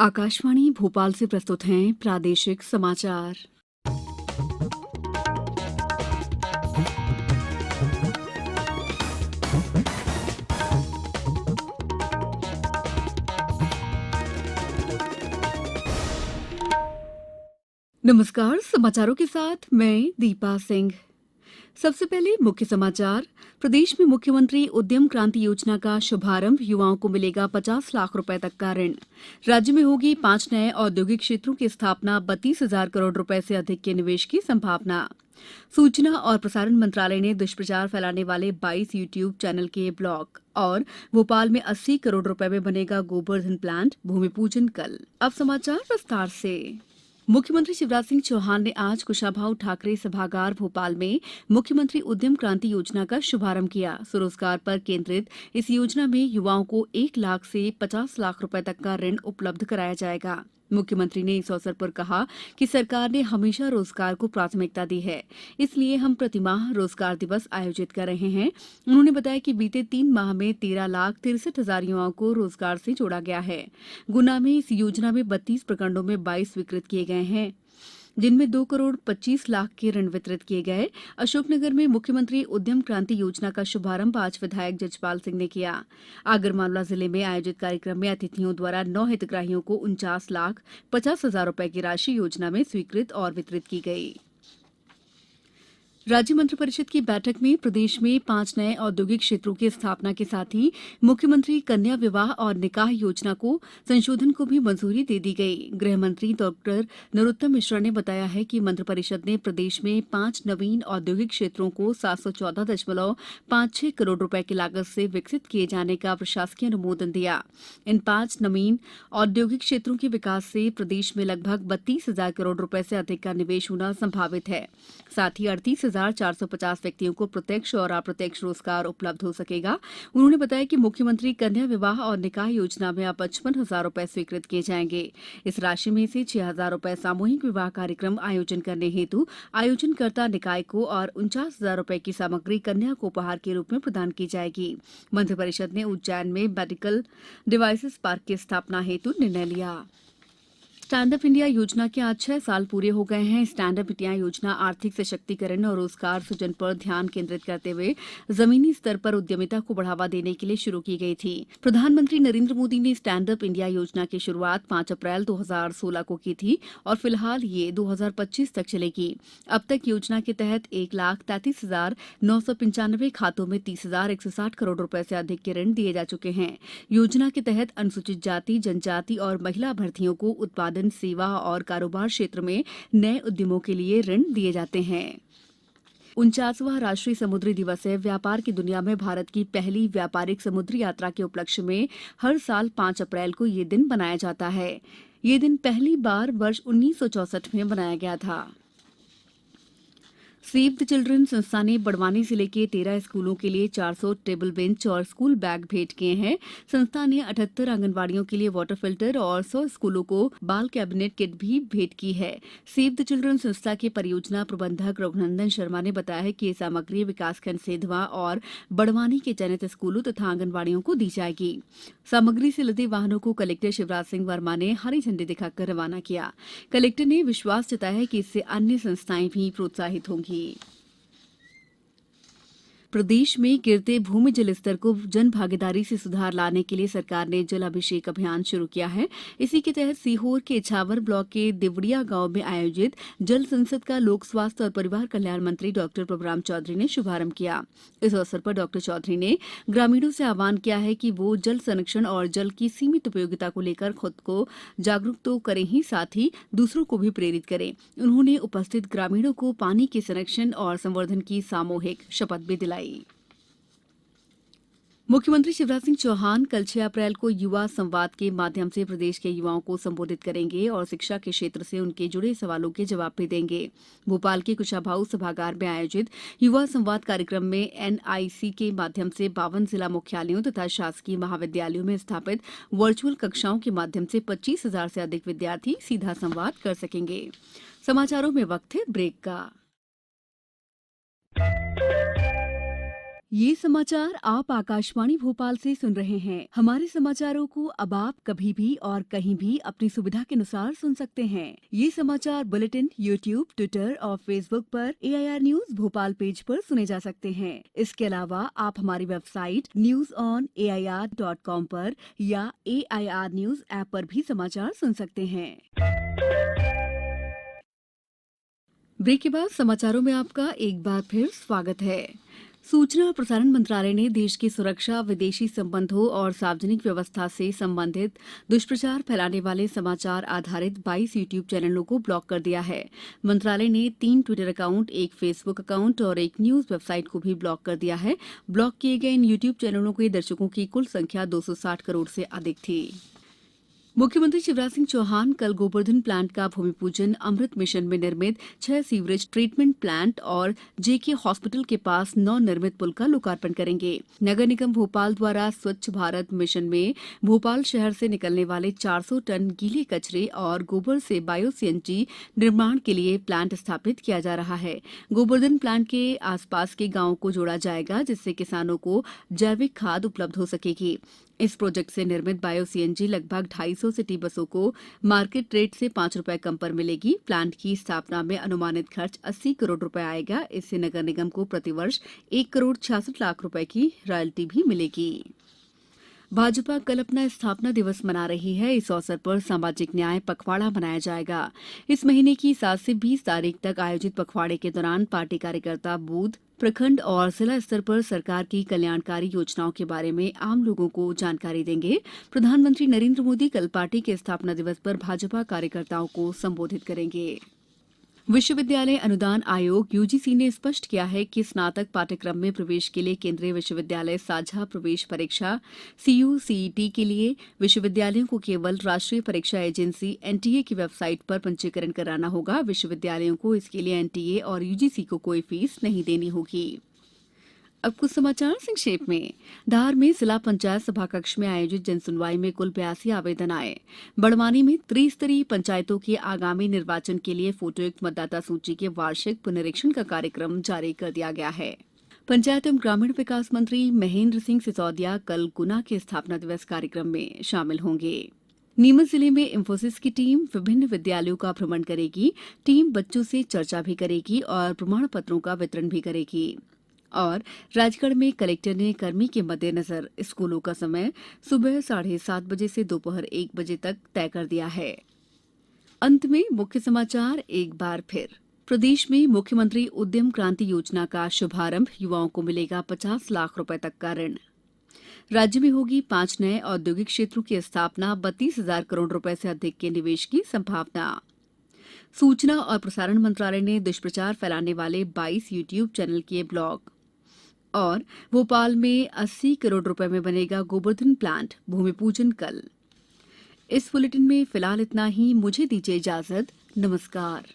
आकाशवाणी भोपाल से प्रस्तुत हैं प्रादेशिक समाचार। नमस्कार, समाचारों के साथ मैं दीपा सिंह। सबसे पहले मुख्य समाचार। प्रदेश में मुख्यमंत्री उद्यम क्रांति योजना का शुभारंभ, युवाओं को मिलेगा 50 लाख रुपए तक का ऋण। राज्य में होगी 5 नए औद्योगिक क्षेत्रों की स्थापना, 32,000 करोड़ रुपए से अधिक के निवेश की संभावना। सूचना और प्रसारण मंत्रालय ने दुष्प्रचार फैलाने वाले 22 यूट्यूब चैनल के ब्लॉक। और भोपाल में 80 करोड़ रुपए में बनेगा गोबर्धन प्लांट, भूमि पूजन कल। अब समाचार विस्तार से। मुख्यमंत्री शिवराज सिंह चौहान ने आज कुशाभाऊ ठाकरे सभागार भोपाल में मुख्यमंत्री उद्यम क्रांति योजना का शुभारंभ किया। स्वरोजगार पर केंद्रित इस योजना में युवाओं को 1 लाख से 50 लाख रुपए तक का ऋण उपलब्ध कराया जाएगा। मुख्यमंत्री ने इस अवसर पर कहा कि सरकार ने हमेशा रोजगार को प्राथमिकता दी है, इसलिए हम प्रतिमाह रोजगार दिवस आयोजित कर रहे हैं। उन्होंने बताया कि बीते 3 माह में 13,63,000 युवाओं को रोजगार से जोड़ा गया है। गुना में इस योजना में 32 प्रखंडों में 22 स्वीकृत किए गए हैं, जिनमें 2 करोड़ 25 लाख के ऋण वितरित किए गए। अशोकनगर में मुख्यमंत्री उद्यम क्रांति योजना का शुभारंभ आज विधायक जजपाल सिंह ने किया। आगरमालवा जिले में आयोजित कार्यक्रम में अतिथियों द्वारा 9 हितग्राहियों को 49,50,000 रुपए की राशि योजना में स्वीकृत और वितरित की गई। राज्य मंत्रिपरिषद की बैठक में प्रदेश में 5 नए औद्योगिक क्षेत्रों की स्थापना के साथ ही मुख्यमंत्री कन्या विवाह और निकाह योजना को संशोधन को भी मंजूरी दे दी गई। गृह मंत्री डॉक्टर नरोत्तम मिश्रा ने बताया है कि मंत्रिपरिषद ने प्रदेश में 5 नवीन औद्योगिक क्षेत्रों को 714.56 करोड़ रुपए की लागत से विकसित किए जाने का प्रशासकीय अनुमोदन दिया। इन 5 नवीन औद्योगिक क्षेत्रों के विकास से प्रदेश में लगभग 32,000 करोड़ रुपए से अधिक का निवेश होना संभावित है। साथ ही 38,450 व्यक्तियों को प्रत्यक्ष और अप्रत्यक्ष रोजगार उपलब्ध हो सकेगा। उन्होंने बताया कि मुख्यमंत्री कन्या विवाह और निकाह योजना में अब 55,000 रुपए स्वीकृत किए जाएंगे। इस राशि में से 6,000 रुपए सामूहिक विवाह कार्यक्रम आयोजन करने हेतु आयोजनकर्ता निकाय को और 49,000 रुपए की सामग्री कन्या को उपहार के रूप में प्रदान की जाएगी। मंत्रिपरिषद ने उज्जैन में मेडिकल डिवाइसेस पार्क की स्थापना हेतु निर्णय लिया। स्टैंड अप इंडिया योजना के आज 6 साल पूरे हो गए हैं। स्टैंड अप इंडिया योजना आर्थिक सशक्तिकरण और रोजगार सृजन पर ध्यान केंद्रित करते हुए जमीनी स्तर पर उद्यमिता को बढ़ावा देने के लिए शुरू की गई थी। प्रधानमंत्री नरेंद्र मोदी ने स्टैंड अप इंडिया योजना की शुरुआत 5 अप्रैल 2016 को की थी और फिलहाल ये 2025 तक चलेगी। अब तक योजना के तहत 1,33,995 खातों में 30,160 करोड़ रुपए से अधिक के ऋण दिए जा चुके हैं। योजना के तहत अनुसूचित जाति, जनजाति और महिला अभ्यर्थियों को उत्पादन, सेवा और कारोबार क्षेत्र में नए उद्यमों के लिए ऋण दिए जाते हैं। 49वां राष्ट्रीय समुद्री दिवस है। व्यापार की दुनिया में भारत की पहली व्यापारिक समुद्री यात्रा के उपलक्ष्य में हर साल 5 अप्रैल को ये दिन मनाया जाता है। ये दिन पहली बार वर्ष 1964 में मनाया गया था। सेव द चिल्ड्रन संस्था ने बड़वानी जिले के 13 स्कूलों के लिए 400 टेबल बेंच और स्कूल बैग भेंट किए हैं। संस्था ने 78 आंगनबाड़ियों के लिए वाटर फिल्टर और 100 स्कूलों को बाल कैबिनेट किट भी भेंट की है। सेव द चिल्ड्रन संस्था के परियोजना प्रबंधक रघुनंदन शर्मा ने बताया है कि ये सामग्री विकासखंड सेधवा और बड़वानी के चयनित स्कूलों तथा आंगनबाड़ियों को दी जाएगी। सामग्री से लदे वाहनों को कलेक्टर शिवराज सिंह वर्मा ने हरी झंडी दिखाकर रवाना किया। कलेक्टर ने विश्वास जताया है कि इससे अन्य संस्थाएं भी प्रोत्साहित होंगी। प्रदेश में गिरते भूमि जल स्तर को जन भागीदारी से सुधार लाने के लिए सरकार ने जल अभिषेक अभियान शुरू किया है। इसी के तहत सीहोर के इछावर ब्लॉक के दिवड़िया गांव में आयोजित जल संसद का लोक स्वास्थ्य और परिवार कल्याण मंत्री डॉक्टर प्रभुराम चौधरी ने शुभारंभ किया। इस अवसर पर डॉक्टर चौधरी ने ग्रामीणों से आह्वान किया है कि वो जल संरक्षण और जल की सीमित उपयोगिता को लेकर खुद को जागरूक तो करें ही साथ ही दूसरों को भी प्रेरित करें। उन्होंने उपस्थित ग्रामीणों को पानी के संरक्षण और संवर्धन की सामूहिक शपथ भी दिलाई। मुख्यमंत्री शिवराज सिंह चौहान कल 6 अप्रैल को युवा संवाद के माध्यम से प्रदेश के युवाओं को संबोधित करेंगे और शिक्षा के क्षेत्र से उनके जुड़े सवालों के जवाब भी देंगे। भोपाल के कुशाभाऊ सभागार में आयोजित युवा संवाद कार्यक्रम में एनआईसी के माध्यम से 52 जिला मुख्यालयों तथा शासकीय महाविद्यालयों में स्थापित वर्चुअल कक्षाओं के माध्यम से 25,000 से अधिक विद्यार्थी सीधा संवाद कर सकेंगे। समाचारों में वक्त है ब्रेक का। ये समाचार आप आकाशवाणी भोपाल से सुन रहे हैं। हमारे समाचारों को अब आप कभी भी और कहीं भी अपनी सुविधा के अनुसार सुन सकते हैं। ये समाचार बुलेटिन यूट्यूब, ट्विटर और फेसबुक पर AIR न्यूज भोपाल पेज पर सुने जा सकते हैं। इसके अलावा आप हमारी वेबसाइट news.air.com पर या AIR न्यूज ऐप पर भी समाचार सुन सकते हैं। ब्रेक के बाद समाचारों में आपका एक बार फिर स्वागत है। सूचना और प्रसारण मंत्रालय ने देश की सुरक्षा, विदेशी संबंधों और सार्वजनिक व्यवस्था से संबंधित दुष्प्रचार फैलाने वाले समाचार आधारित 22 यूट्यूब चैनलों को ब्लॉक कर दिया है। मंत्रालय ने 3 ट्विटर अकाउंट, एक फेसबुक अकाउंट और एक न्यूज वेबसाइट को भी ब्लॉक कर दिया है। ब्लॉक किए गए इन यूट्यूब चैनलों के दर्शकों की कुल संख्या 260 करोड़ से अधिक थी। मुख्यमंत्री शिवराज सिंह चौहान कल गोवर्धन प्लांट का भूमि पूजन, अमृत मिशन में निर्मित 6 सीवरेज ट्रीटमेंट प्लांट और JK हॉस्पिटल के पास नवनिर्मित पुल का लोकार्पण करेंगे। नगर निगम भोपाल द्वारा स्वच्छ भारत मिशन में भोपाल शहर से निकलने वाले 400 टन गीले कचरे और गोबर से बायो CNG निर्माण के लिए प्लांट स्थापित किया जा रहा है। गोवर्धन प्लांट के आसपास के गांवों को जोड़ा जाएगा, जिससे किसानों को जैविक खाद उपलब्ध हो सकेगी। इस प्रोजेक्ट से निर्मित बायो CNG लगभग 250 सिटी बसों को मार्केट रेट से 5 रुपए कम पर मिलेगी। प्लांट की स्थापना में अनुमानित खर्च 80 करोड़ रुपए आएगा। इससे नगर निगम को प्रतिवर्ष 1 करोड़ 66 लाख रुपए की रॉयल्टी भी मिलेगी। भाजपा कल अपना स्थापना दिवस मना रही है। इस अवसर पर सामाजिक न्याय पखवाड़ा मनाया जाएगा। इस महीने की 7 से 20 तारीख तक आयोजित पखवाड़े के दौरान पार्टी कार्यकर्ता बूथ, प्रखंड और जिला स्तर पर सरकार की कल्याणकारी योजनाओं के बारे में आम लोगों को जानकारी देंगे। प्रधानमंत्री नरेंद्र मोदी कल पार्टी के स्थापना दिवस पर भाजपा कार्यकर्ताओं को संबोधित करेंगे। विश्वविद्यालय अनुदान आयोग UGC ने स्पष्ट किया है कि स्नातक पाठ्यक्रम में प्रवेश के लिए केंद्रीय विश्वविद्यालय साझा प्रवेश परीक्षा CUCET के लिए विश्वविद्यालयों को केवल राष्ट्रीय परीक्षा एजेंसी NTA की वेबसाइट पर पंजीकरण कराना होगा। विश्वविद्यालयों को इसके लिए NTA और UGC को कोई फीस नहीं देनी होगी। अब कुछ समाचार संक्षेप में। धार में जिला पंचायत सभाकक्ष में आयोजित जनसुनवाई में कुल 82 आवेदन आए। बड़वानी में त्रिस्तरीय पंचायतों के आगामी निर्वाचन के लिए फोटोयुक्त मतदाता सूची के वार्षिक पुनरीक्षण का कार्यक्रम जारी कर दिया गया है। पंचायत एवं ग्रामीण विकास मंत्री महेंद्र सिंह सिसोदिया कल गुना के स्थापना दिवस कार्यक्रम में शामिल होंगे। नीमच जिले में इंफोसिस की टीम विभिन्न विद्यालयों का भ्रमण करेगी। टीम बच्चों से चर्चा भी करेगी और प्रमाण पत्रों का वितरण भी करेगी। और राजगढ़ में कलेक्टर ने गर्मी के मद्देनजर स्कूलों का समय सुबह 7:30 बजे से दोपहर 1 बजे तक तय कर दिया है। अंत में मुख्य समाचार एक बार फिर। प्रदेश में मुख्यमंत्री उद्यम क्रांति योजना का शुभारंभ, युवाओं को मिलेगा 50 लाख रुपए तक का ऋण। राज्य में होगी 5 नए औद्योगिक क्षेत्रों की स्थापना, 32,000 करोड़ रुपए से अधिक के निवेश की संभावना। सूचना और प्रसारण मंत्रालय ने दुष्प्रचार फैलाने वाले 22 यूट्यूब चैनल किए ब्लॉक। और भोपाल में 80 करोड़ रुपए में बनेगा गोवर्धन प्लांट, भूमि पूजन कल। इस बुलेटिन में फिलहाल इतना ही। मुझे दीजिए इजाजत। नमस्कार।